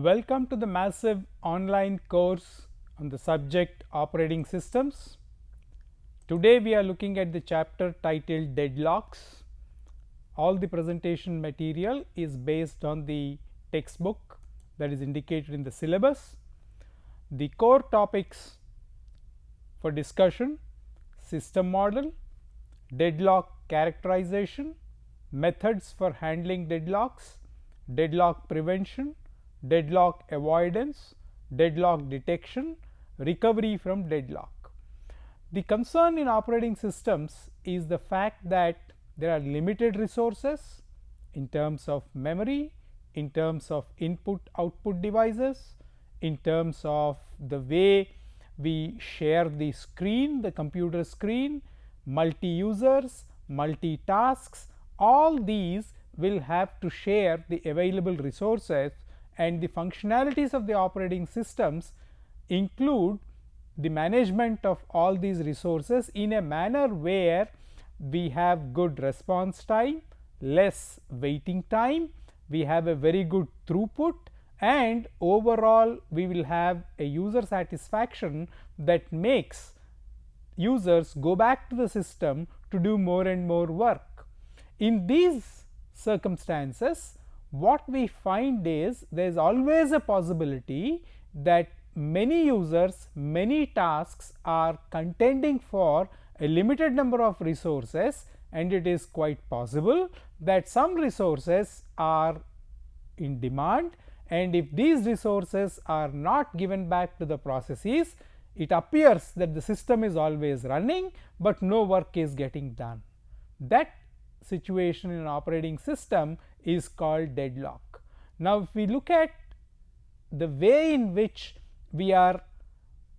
Welcome to the massive online course on the subject operating systems. Today we are looking at the chapter titled Deadlocks. All the presentation material is based on the textbook that is indicated in the syllabus. The core topics for discussion: system model, deadlock characterization, methods for handling deadlocks, deadlock prevention, deadlock avoidance, deadlock detection, recovery from deadlock. The concern in operating systems is the fact that there are limited resources in terms of memory, in terms of input output devices, in terms of the way we share the screen, the computer screen, multi users, multi tasks, all these will have to share the available resources, and the functionalities of the operating systems include the management of all these resources in a manner where we have good response time, less waiting time, we have a very good throughput, and overall we will have a user satisfaction that makes users go back to the system to do more and more work. In these circumstances, what we find is there is always a possibility that many users, many tasks are contending for a limited number of resources, and it is quite possible that some resources are in demand, and if these resources are not given back to the processes, it appears that the system is always running, but no work is getting done. That situation in an operating system is called deadlock. Now, if we look at the way in which we are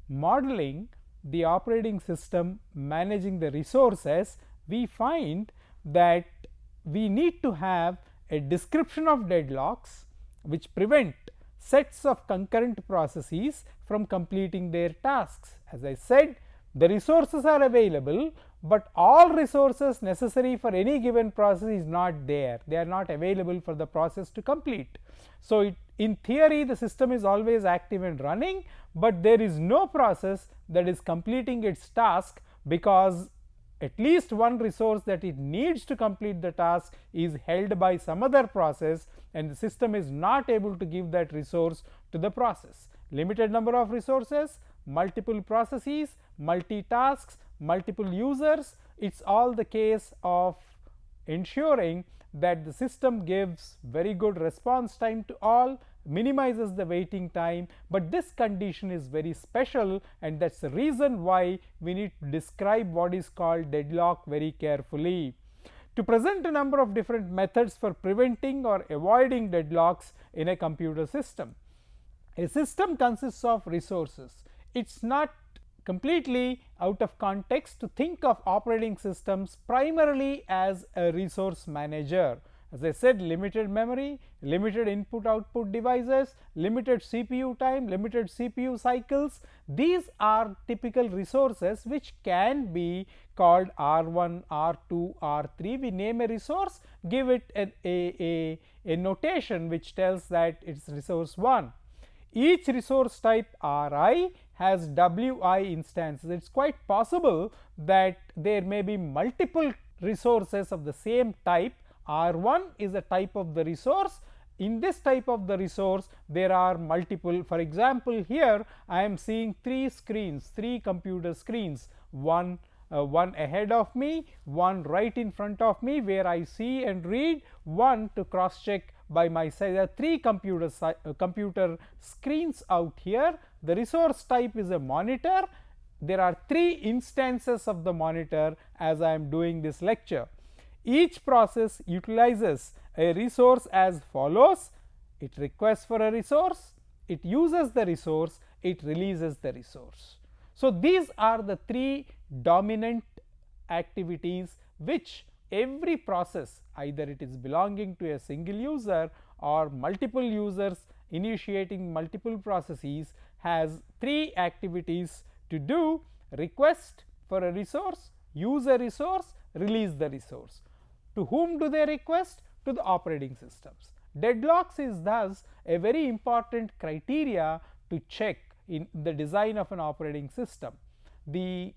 modeling the operating system managing the resources, we find that we need to have a description of deadlocks which prevent sets of concurrent processes from completing their tasks. As I said, the resources are available, but all resources necessary for any given process is not there. They are not available for the process to complete. So, in theory the system is always active and running, but there is no process that is completing its task because at least one resource that it needs to complete the task is held by some other process, and the system is not able to give that resource to the process. Limited number of resources, multiple processes, multi-tasks, multiple users, it is all the case of ensuring that the system gives very good response time to all, minimizes the waiting time, but this condition is very special, and that is the reason why we need to describe what is called deadlock very carefully. To present a number of different methods for preventing or avoiding deadlocks in a computer system. A system consists of resources. It is not completely out of context to think of operating systems primarily as a resource manager. As I said, limited memory, limited input output devices, limited CPU time, limited CPU cycles, these are typical resources which can be called R1, R2, R3. We name a resource, give it a notation which tells that it is resource 1. Each resource type Ri has Wi instances. It is quite possible that there may be multiple resources of the same type. R1 is a type of the resource. In this type of the resource, there are multiple. For example, here I am seeing 3 screens, 3 computer screens, one ahead of me, one right in front of me where I see and read, one to cross check by my side. There are 3 computer screens out here. The resource type is a monitor. There are 3 instances of the monitor as I am doing this lecture. Each process utilizes a resource as follows: it requests for a resource, it uses the resource, it releases the resource. So, these are the 3 dominant activities which every process, either it is belonging to a single user or multiple users initiating multiple processes, has 3 activities to do: request for a resource, use a resource, release the resource. To whom do they request? To the operating systems. Deadlocks is thus a very important criteria to check in the design of an operating system. The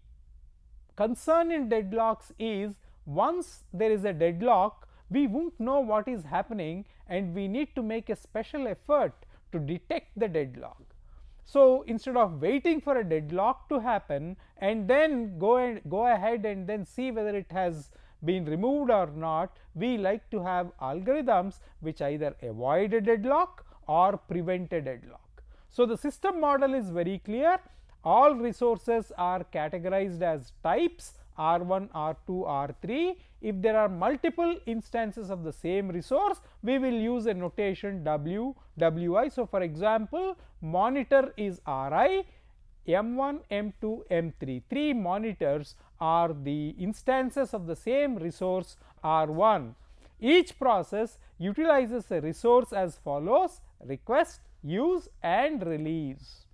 concern in deadlocks is once there is a deadlock, we won't know what is happening and we need to make a special effort to detect the deadlock. So, instead of waiting for a deadlock to happen and then go ahead and then see whether it has been removed or not, we like to have algorithms which either avoid a deadlock or prevent a deadlock. So, the system model is very clear. All resources are categorized as types R1, R2, R3. If there are multiple instances of the same resource, we will use a notation W, Wi. So, for example, monitor is Ri, M1, M2, M3. 3 monitors are the instances of the same resource R1. Each process utilizes a resource as follows: request, use and release.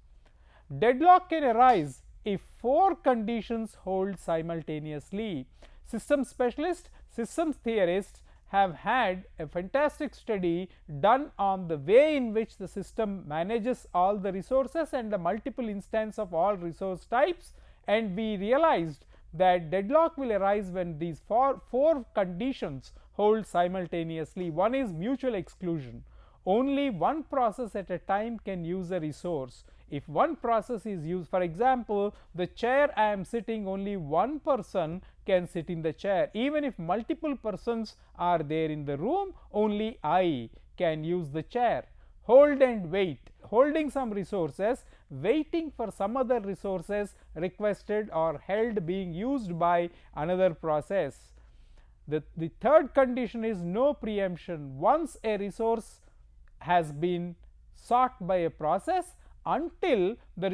Deadlock can arise if 4 conditions hold simultaneously. System specialists, systems theorists have had a fantastic study done on the way in which the system manages all the resources and the multiple instance of all resource types, and we realized that deadlock will arise when these four conditions hold simultaneously. One is mutual exclusion. Only one process at a time can use a resource. If one process is used, for example, the chair I am sitting, only one person can sit in the chair. Even if multiple persons are there in the room, only I can use the chair. Hold and wait, holding some resources, waiting for some other resources requested or held being used by another process. The third condition is no preemption. Once a resource has been sought by a process, until the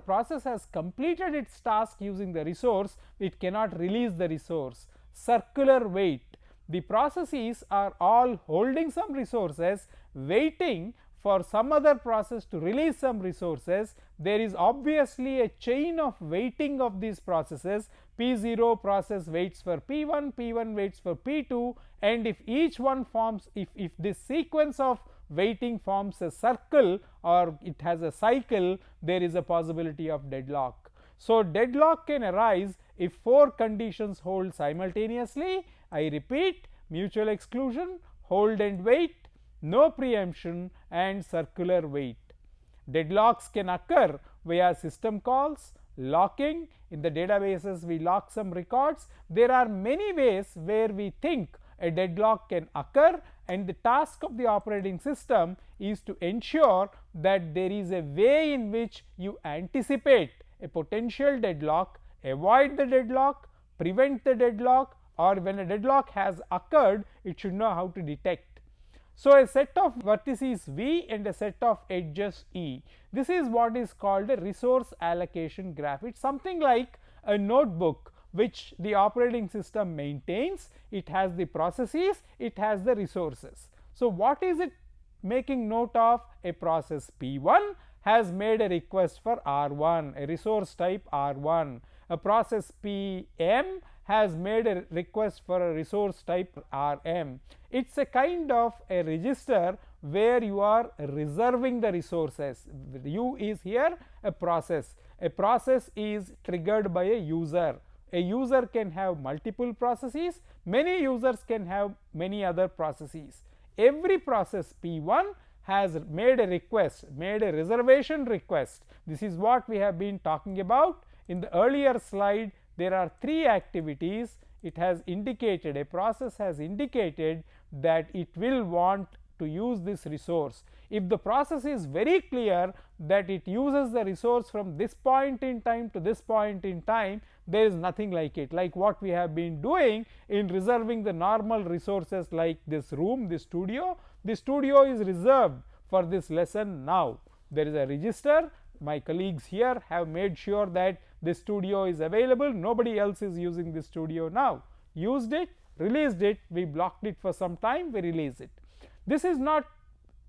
process has completed its task using the resource, it cannot release the resource. Circular wait. The processes are all holding some resources, waiting for some other process to release some resources. There is obviously a chain of waiting of these processes. P0 process waits for P1, P1 waits for P2, and if each one forms, if this sequence of waiting forms a circle or it has a cycle, there is a possibility of deadlock. So, deadlock can arise if 4 conditions hold simultaneously. I repeat: mutual exclusion, hold and wait, no preemption and circular wait. Deadlocks can occur via system calls, locking. In the databases we lock some records. There are many ways where we think a deadlock can occur, and the task of the operating system is to ensure that there is a way in which you anticipate a potential deadlock, avoid the deadlock, prevent the deadlock, or when a deadlock has occurred, it should know how to detect. So, a set of vertices V and a set of edges E. This is what is called a resource allocation graph. It is something like a notebook which the operating system maintains. It has the processes, it has the resources. So, what is it making note of? A process P1 has made a request for R1, a resource type R1. A process PM has made a request for a resource type RM. It is a kind of a register where you are reserving the resources. U is here a process. A process is triggered by a user. A user can have multiple processes, many users can have many other processes. Every process P1 has made a request, made a reservation request. This is what we have been talking about. In the earlier slide, there are 3 activities. It has indicated, a process has indicated that it will want to use this resource. If the process is very clear that it uses the resource from this point in time to this point in time, there is nothing like it, like what we have been doing in reserving the normal resources like this room, this studio. This studio is reserved for this lesson now. There is a register. My colleagues here have made sure that this studio is available. Nobody else is using this studio now. Used it, released it, we blocked it for some time, we release it. This is not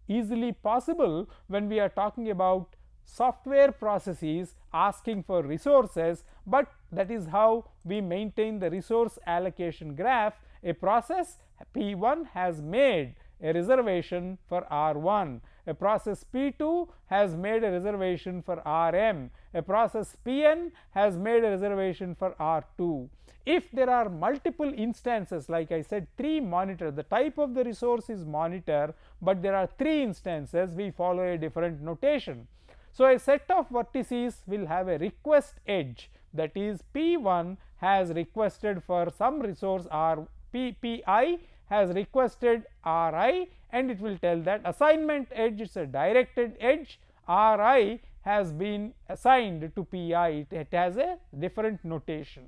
easily possible when we are talking about software processes asking for resources, but that is how we maintain the resource allocation graph. A process P1 has made a reservation for R1, a process P2 has made a reservation for Rm, a process Pn has made a reservation for R2. If there are multiple instances, like I said, 3 monitor, the type of the resource is monitor, but there are 3 instances, we follow a different notation. So, a set of vertices will have a request edge, that is P1 has requested for some resource Pi has requested Ri, and it will tell that assignment edge is a directed edge, Ri has been assigned to Pi, it has a different notation.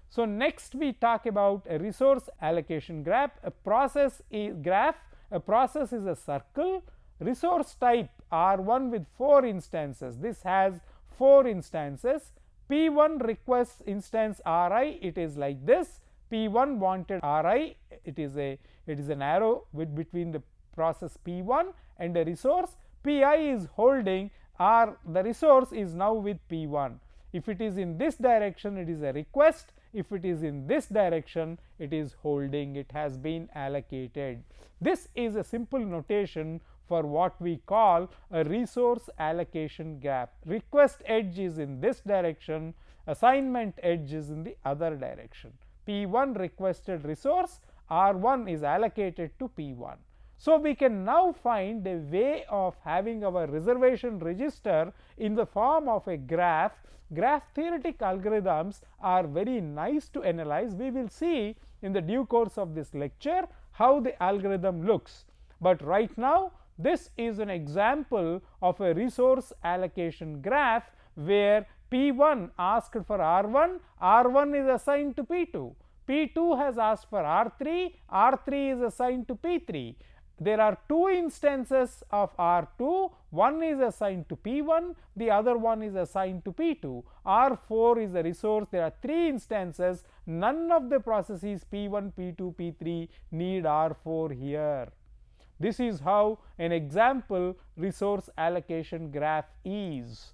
So, next we talk about a resource allocation graph. A process is a circle, resource type R1 with 4 instances. This has 4 instances. P1 requests instance Ri, it is like this. P1 wanted Ri, it is an arrow between the process P1 and a resource. Pi is holding the resource is now with P1. If it is in this direction, it is a request. If it is in this direction, it is holding, it has been allocated. This is a simple notation for what we call a resource allocation graph. Request edge is in this direction, assignment edge is in the other direction. P1 requested resource, R1 is allocated to P1. So, we can now find a way of having our reservation register in the form of a graph. Graph theoretic algorithms are very nice to analyze. We will see in the due course of this lecture how the algorithm looks, but right now this is an example of a resource allocation graph where P1 asked for R1, R1 is assigned to P2, P2 has asked for R3, R3 is assigned to P3. There are 2 instances of R2, one is assigned to P1, the other one is assigned to P2. R4 is a resource, there are 3 instances, none of the processes P1, P2, P3 need R4 here. This is how an example resource allocation graph is.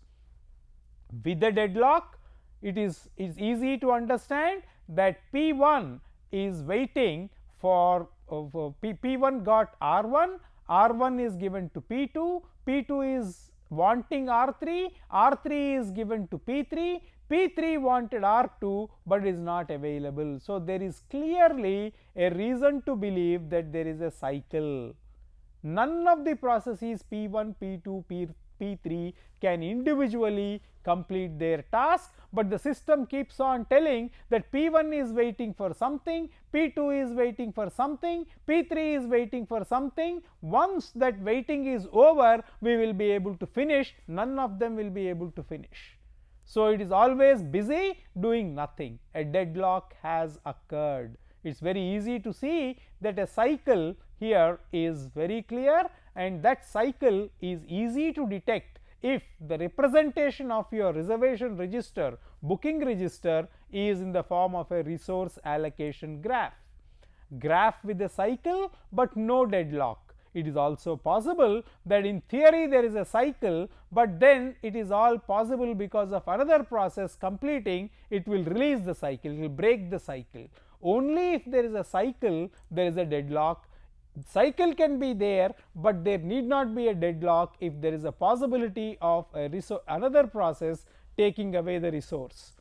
With a deadlock, it is easy to understand that P1 is waiting for P1 got R1, R1 is given to P2, P2 is wanting R3, R3 is given to P3, P3 wanted R2 but is not available. So, there is clearly a reason to believe that there is a cycle. None of the processes P1, P2, P3 can individually complete their task, but the system keeps on telling that P1 is waiting for something, P2 is waiting for something, P3 is waiting for something. Once that waiting is over, we will be able to finish, none of them will be able to finish. So, it is always busy doing nothing, a deadlock has occurred. It is very easy to see that a cycle here is very clear, and that cycle is easy to detect if the representation of your reservation register, booking register is in the form of a resource allocation graph. Graph with a cycle, but no deadlock. It is also possible that in theory there is a cycle, but then it is all possible because of another process completing, it will release the cycle, it will break the cycle. Only if there is a cycle, there is a deadlock. Cycle can be there, but there need not be a deadlock if there is a possibility of another process taking away the resource.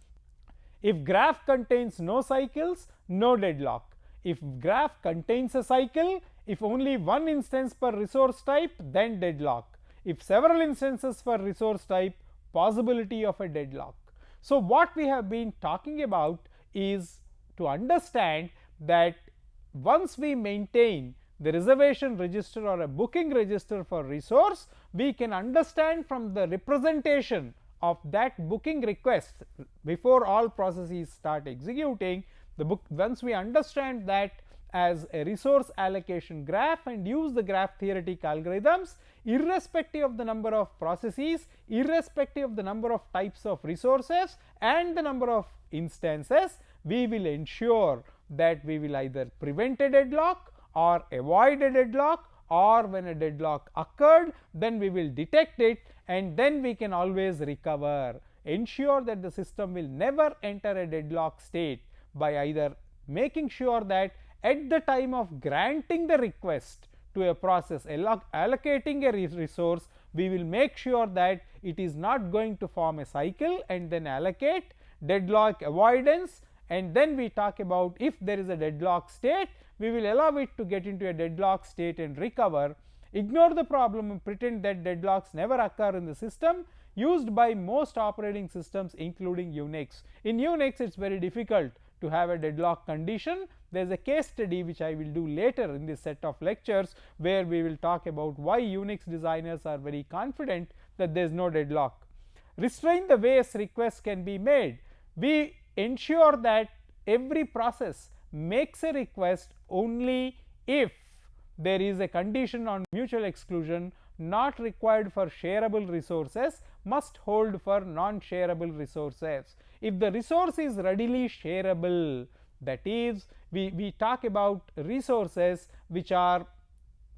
If graph contains no cycles, no deadlock. If graph contains a cycle, if only one instance per resource type, then deadlock. If several instances for resource type, possibility of a deadlock. So, what we have been talking about is to understand that once we maintain the reservation register or a booking register for resource, we can understand from the representation of that booking request before all processes start executing the book. Once we understand that as a resource allocation graph and use the graph theoretic algorithms, irrespective of the number of processes, irrespective of the number of types of resources and the number of instances, we will ensure that we will either prevent a deadlock or avoid a deadlock, or when a deadlock occurred, then we will detect it and then we can always recover. Ensure that the system will never enter a deadlock state by either making sure that at the time of granting the request to a process, allocating a resource, we will make sure that it is not going to form a cycle and then allocate. Deadlock avoidance, and then we talk about if there is a deadlock state, we will allow it to get into a deadlock state and recover. Ignore the problem and pretend that deadlocks never occur in the system, used by most operating systems including Unix. In Unix, it is very difficult to have a deadlock condition. There is a case study which I will do later in this set of lectures, where we will talk about why Unix designers are very confident that there is no deadlock. Restrain the ways requests can be made. We ensure that every process makes a request only if there is a condition on mutual exclusion not required for shareable resources must hold for non-shareable resources. If the resource is readily shareable, that is, we talk about resources which are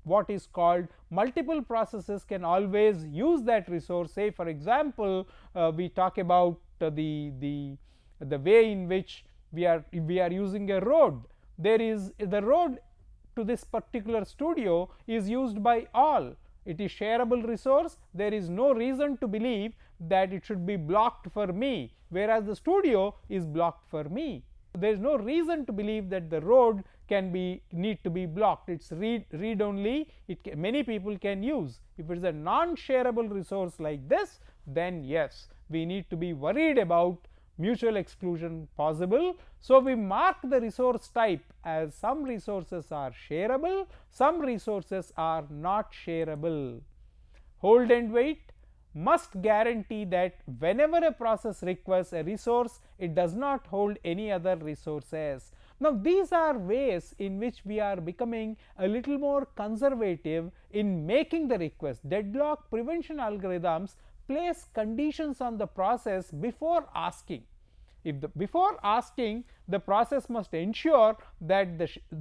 what is called multiple processes can always use that resource. Say for example, we talk about the way in which we are using a road. There is the road to this particular studio is used by all. It is shareable resource. There is no reason to believe that it should be blocked for me, whereas the studio is blocked for me. There is no reason to believe that the road need to be blocked. It's read only. Many people can use. If it is a non-shareable resource like this, then yes, we need to be worried about mutual exclusion possible. So we mark the resource type as some resources are shareable, some resources are not shareable. Hold and wait must guarantee that whenever a process requests a resource, it does not hold any other resources. Now these are ways in which we are becoming a little more conservative in making the request. Deadlock prevention algorithms place conditions on the process before asking. Before asking, the process must ensure that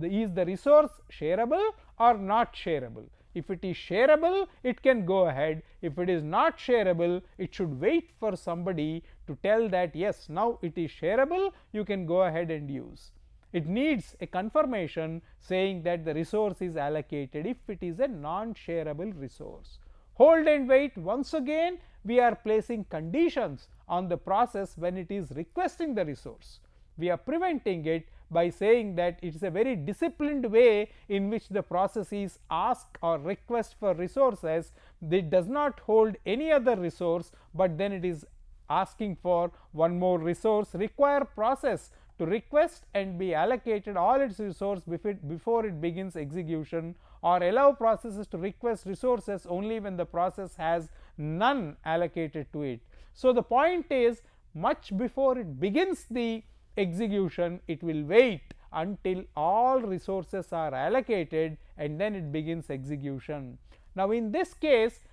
is the resource shareable or not shareable. If it is shareable, it can go ahead. If it is not shareable, it should wait for somebody to tell that yes, now it is shareable, you can go ahead and use. It needs a confirmation saying that the resource is allocated if it is a non-shareable resource. Hold and wait, once again we are placing conditions on the process when it is requesting the resource. We are preventing it by saying that it is a very disciplined way in which the process is ask or request for resources. It does not hold any other resource, but then it is asking for one more resource. Require process to request and be allocated all its resource before it begins execution, or allow processes to request resources only when the process has none allocated to it. So the point is, much before it begins the execution, it will wait until all resources are allocated and then it begins execution. Now in this case,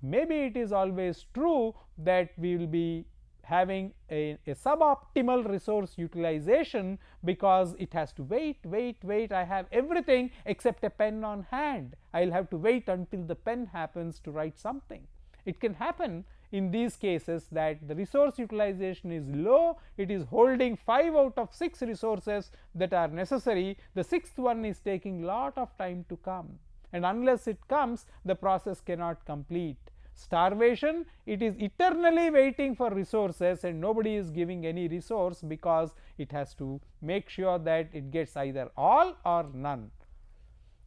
maybe it is always true that we will be having a suboptimal resource utilization, because it has to wait. I have everything except a pen on hand. I will have to wait until the pen happens to write something. It can happen in these cases that the resource utilization is low, it is holding 5 out of 6 resources that are necessary, the 6th one is taking lot of time to come, and unless it comes, the process cannot complete. Starvation, it is eternally waiting for resources and nobody is giving any resource, because it has to make sure that it gets either all or none.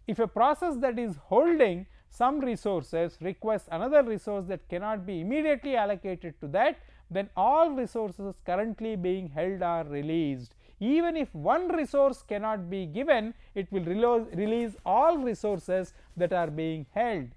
If a process that is holding some resources requests another resource that cannot be immediately allocated to that, then all resources currently being held are released. Even if one resource cannot be given, it will release all resources that are being held.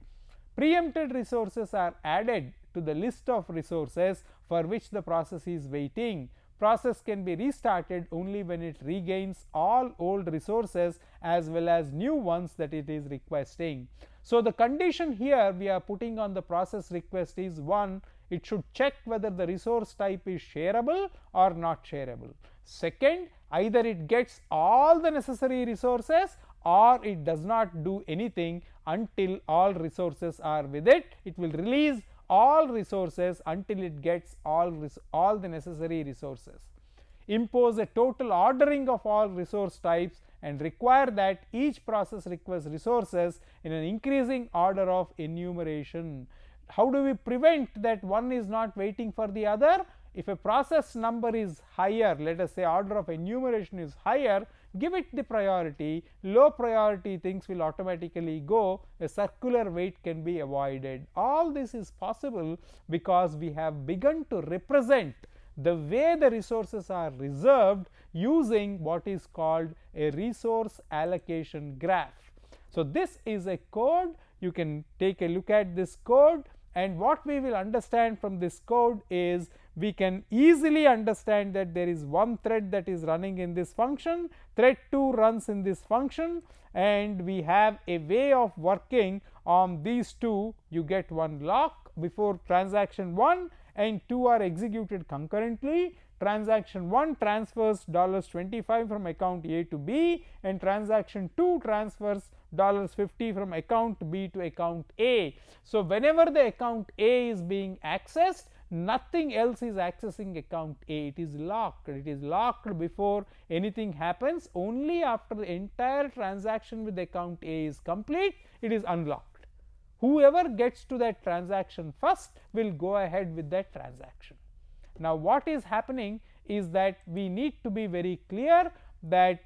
Preempted resources are added to the list of resources for which the process is waiting. Process can be restarted only when it regains all old resources as well as new ones that it is requesting. So the condition here we are putting on the process request is, 1, it should check whether the resource type is shareable or not shareable. Second, either it gets all the necessary resources or it does not do anything until all resources are with it. It will release all resources until it gets all the necessary resources. Impose a total ordering of all resource types and require that each process requires resources in an increasing order of enumeration. How do we prevent that one is not waiting for the other? If a process number is higher, let us say order of enumeration is higher, give it the priority. Low priority things will automatically go, a circular wait can be avoided. All this is possible because we have begun to represent the way the resources are reserved using what is called a resource allocation graph. So, this is a code. You can take a look at this code, and what we will understand from this code is we can easily understand that there is one thread that is running in this function, thread 2 runs in this function, and we have a way of working on these two. You get one lock before transaction 1 and 2 are executed concurrently. Transaction 1 transfers $25 from account A to B, and transaction 2 transfers $50 from account B to account A. So, whenever the account A is being accessed, nothing else is accessing account A. It is locked. It is locked before anything happens. Only after the entire transaction with account A is complete, it is unlocked. Whoever gets to that transaction first will go ahead with that transaction. Now, what is happening is that we need to be very clear that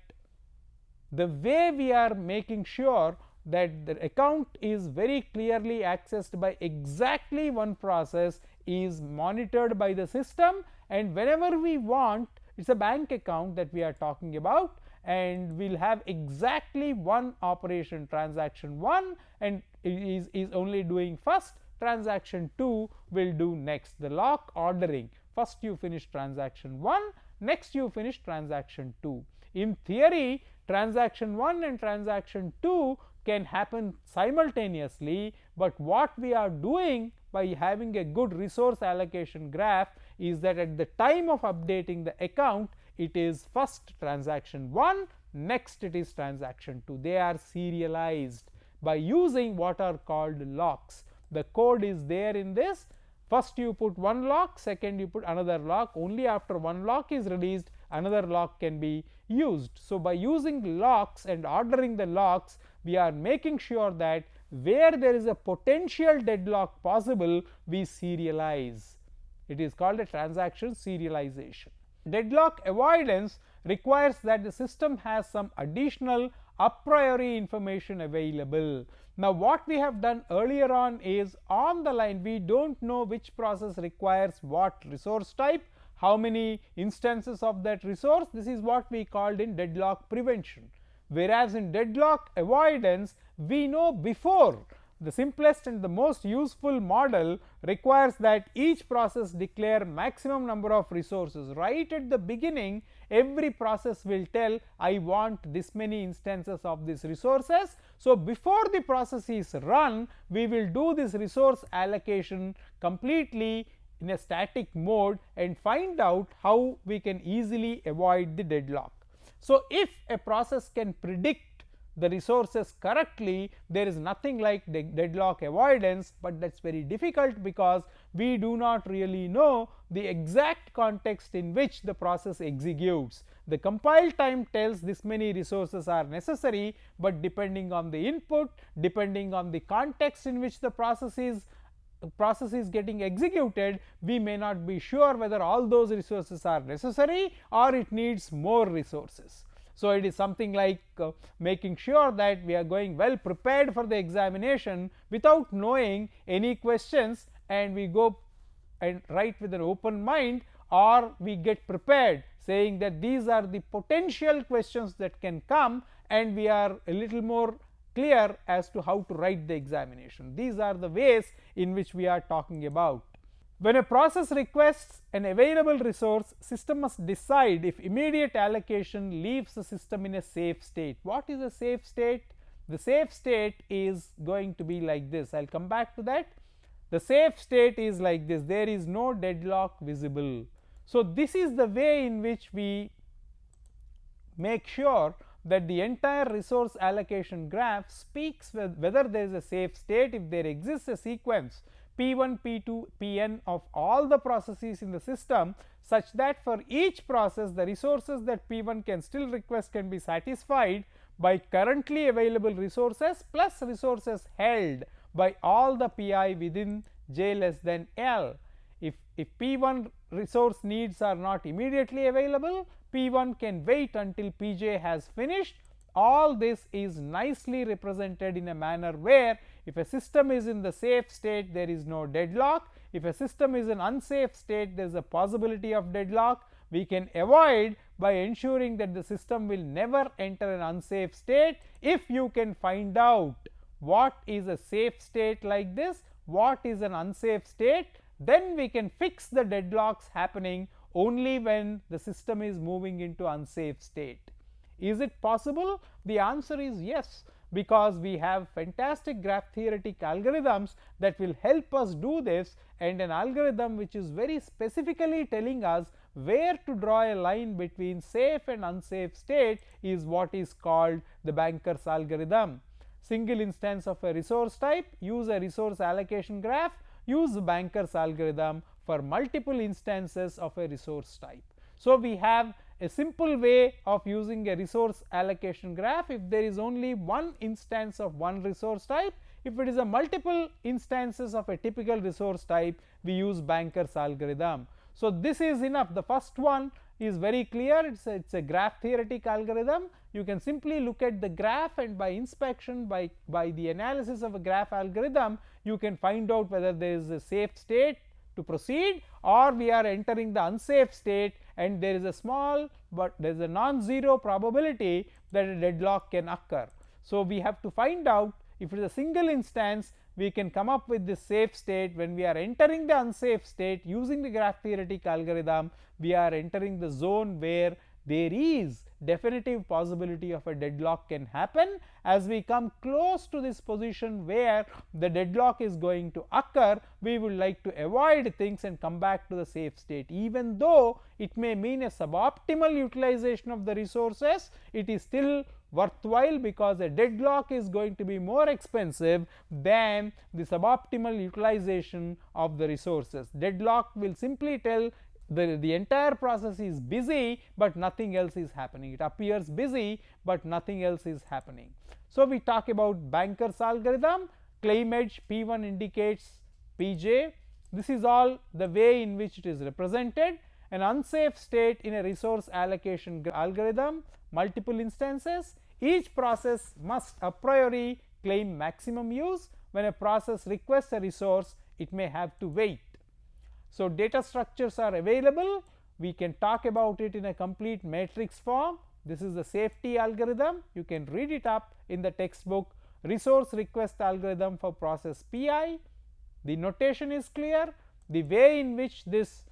the way we are making sure that the account is very clearly accessed by exactly one process is monitored by the system, and whenever we want, it is a bank account that we are talking about, and we will have exactly one operation, transaction 1, and is only doing first, transaction 2 will do next. The lock ordering, first you finish transaction 1, next you finish transaction 2. In theory, transaction 1 and transaction 2 can happen simultaneously, but what we are doing by having a good resource allocation graph is that at the time of updating the account, it is first transaction 1, next it is transaction 2. They are serialized by using what are called locks. The code is there in this. First you put one lock, second you put another lock. Only after one lock is released, another lock can be used. So, by using locks and ordering the locks, we are making sure that where there is a potential deadlock possible, we serialize. It is called a transaction serialization. Deadlock avoidance requires that the system has some additional a priori information available. Now, what we have done earlier on is on the line we do not know which process requires what resource type, how many instances of that resource. This is what we called in deadlock prevention, whereas in deadlock avoidance we know before. The simplest and the most useful model requires that each process declare maximum number of resources. Right at the beginning, every process will tell I want this many instances of these resources. So, before the process is run, we will do this resource allocation completely in a static mode and find out how we can easily avoid the deadlock. So, if a process can predict the resources correctly, there is nothing like deadlock avoidance, but that is very difficult because we do not really know the exact context in which the process executes. The compile time tells this many resources are necessary, but depending on the input, depending on the context in which the process is getting executed, we may not be sure whether all those resources are necessary or it needs more resources. So, it is something like making sure that we are going well prepared for the examination without knowing any questions, and we go and write with an open mind, or we get prepared saying that these are the potential questions that can come, and we are a little more clear as to how to write the examination. These are the ways in which we are talking about. When a process requests an available resource, system must decide if immediate allocation leaves the system in a safe state. What is a safe state? The safe state is going to be like this. I will come back to that. The safe state is like this. There is no deadlock visible. So, this is the way in which we make sure that the entire resource allocation graph speaks with whether there is a safe state. If there exists a sequence P1, P2, Pn of all the processes in the system, such that for each process the resources that P1 can still request can be satisfied by currently available resources plus resources held by all the Pi within j less than L. If P1 resource needs are not immediately available, P1 can wait until Pj has finished. All this is nicely represented in a manner where if a system is in the safe state, there is no deadlock. If a system is in unsafe state, there is a possibility of deadlock. We can avoid by ensuring that the system will never enter an unsafe state. If you can find out what is a safe state like this, what is an unsafe state, then we can fix the deadlocks happening only when the system is moving into unsafe state. Is it possible? The answer is yes, because we have fantastic graph theoretic algorithms that will help us do this, and an algorithm which is very specifically telling us where to draw a line between safe and unsafe state is what is called the Banker's algorithm. Single instance of a resource type, use a resource allocation graph, use the Banker's algorithm for multiple instances of a resource type. So, we have a simple way of using a resource allocation graph if there is only one instance of one resource type. If it is a multiple instances of a typical resource type, we use Banker's algorithm. So, this is enough. The first one is very clear, it is a graph theoretic algorithm. You can simply look at the graph, and by inspection, by the analysis of a graph algorithm, you can find out whether there is a safe state to proceed, or we are entering the unsafe state, and there is a small but there is a non-zero probability that a deadlock can occur. So, we have to find out if it is a single instance, we can come up with this safe state. When we are entering the unsafe state using the graph theoretic algorithm, we are entering the zone where there is definitive possibility of a deadlock can happen. As we come close to this position where the deadlock is going to occur, we would like to avoid things and come back to the safe state. Even though it may mean a suboptimal utilization of the resources, it is still worthwhile, because a deadlock is going to be more expensive than the suboptimal utilization of the resources. Deadlock will simply tell the entire process is busy, but nothing else is happening. It appears busy, but nothing else is happening. So, we talk about Banker's algorithm. Claim edge P1 indicates Pj. This is all the way in which it is represented. An unsafe state in a resource allocation algorithm, multiple instances. Each process must a priori claim maximum use. When a process requests a resource, it may have to wait. So, data structures are available. We can talk about it in a complete matrix form. This is the safety algorithm. You can read it up in the textbook. Resource request algorithm for process Pi. The notation is clear. The way in which this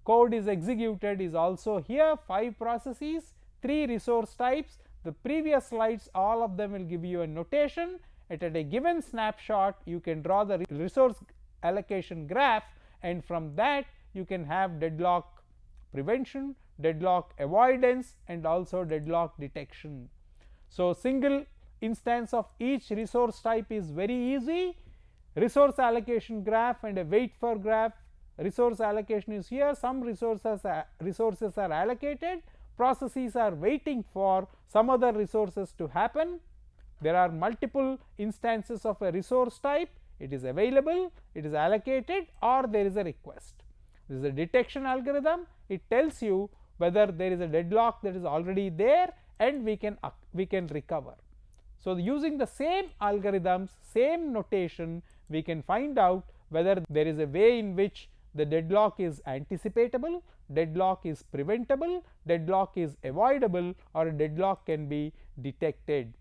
code is executed is also here. 5 processes, 3 resource types. The previous slides, all of them will give you a notation. At a given snapshot, you can draw the resource allocation graph, and from that you can have deadlock prevention, deadlock avoidance, and also deadlock detection. So, single instance of each resource type is very easy. Resource allocation graph and a wait for graph. Resource allocation is here, some resources are allocated, processes are waiting for some other resources to happen. There are multiple instances of a resource type. It is available, it is allocated, or there is a request. This is a detection algorithm. It tells you whether there is a deadlock that is already there, and we can recover. So, using the same algorithms, same notation, we can find out whether there is a way in which the deadlock is anticipatable, deadlock is preventable, deadlock is avoidable, or a deadlock can be detected.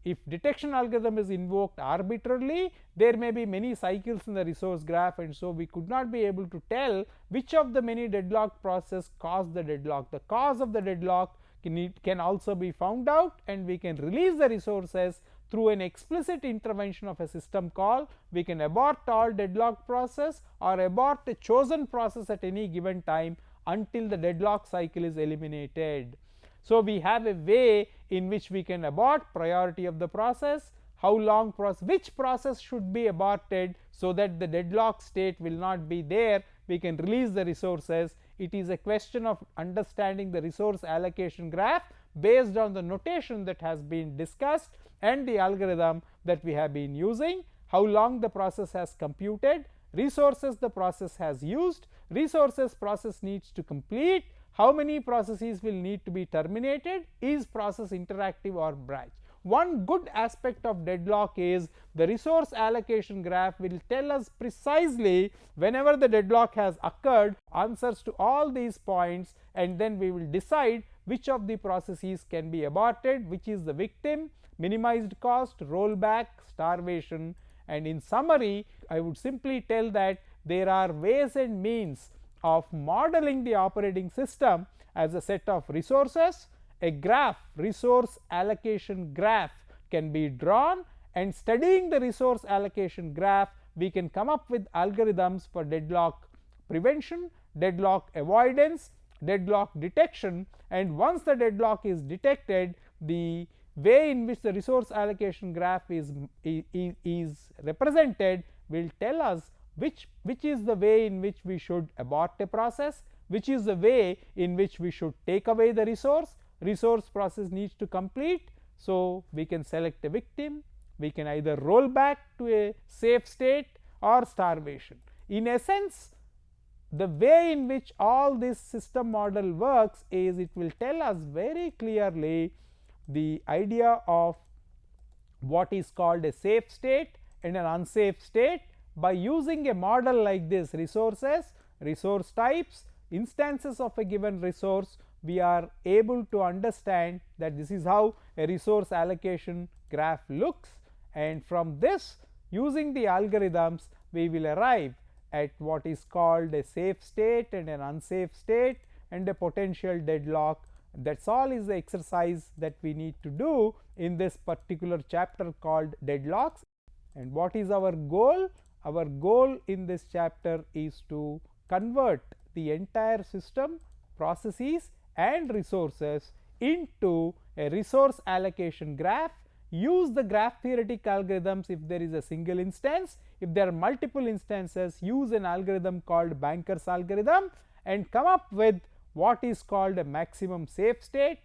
If detection algorithm is invoked arbitrarily, there may be many cycles in the resource graph, and so we could not be able to tell which of the many deadlock process caused the deadlock. The cause of the deadlock can also be found out, and we can release the resources through an explicit intervention of a system call. We can abort all deadlock process or abort a chosen process at any given time until the deadlock cycle is eliminated. So, we have a way in which we can abort priority of the process, how long which process should be aborted so that the deadlock state will not be there, we can release the resources. It is a question of understanding the resource allocation graph based on the notation that has been discussed and the algorithm that we have been using, how long the process has computed, resources the process has used, resources process needs to complete, how many processes will need to be terminated, is process interactive or branch. One good aspect of deadlock is the resource allocation graph will tell us precisely whenever the deadlock has occurred answers to all these points, and then we will decide which of the processes can be aborted, which is the victim, minimized cost, rollback, starvation. And in summary, I would simply tell that there are ways and means of modeling the operating system as a set of resources. A graph, resource allocation graph, can be drawn, and studying the resource allocation graph we can come up with algorithms for deadlock prevention, deadlock avoidance, deadlock detection. And once the deadlock is detected, the way in which the resource allocation graph is represented will tell us which is the way in which we should abort a process, which is the way in which we should take away the resource process needs to complete. So, we can select a victim, we can either roll back to a safe state or starvation. In essence, the way in which all this system model works is it will tell us very clearly the idea of what is called a safe state and an unsafe state. By using a model like this, resources, resource types, instances of a given resource, we are able to understand that this is how a resource allocation graph looks, and from this, using the algorithms, we will arrive at what is called a safe state and an unsafe state and a potential deadlock. That's all is the exercise that we need to do in this particular chapter called deadlocks. And what is our goal? Our goal in this chapter is to convert the entire system, processes and resources into a resource allocation graph, use the graph theoretic algorithms if there is a single instance, if there are multiple instances, use an algorithm called Banker's algorithm, and come up with what is called a maximum safe state,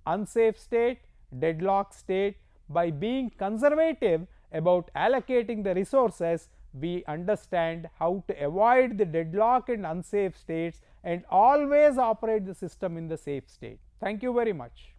unsafe state, deadlock state. By being conservative about allocating the resources, we understand how to avoid the deadlock and unsafe states and always operate the system in the safe state. Thank you very much.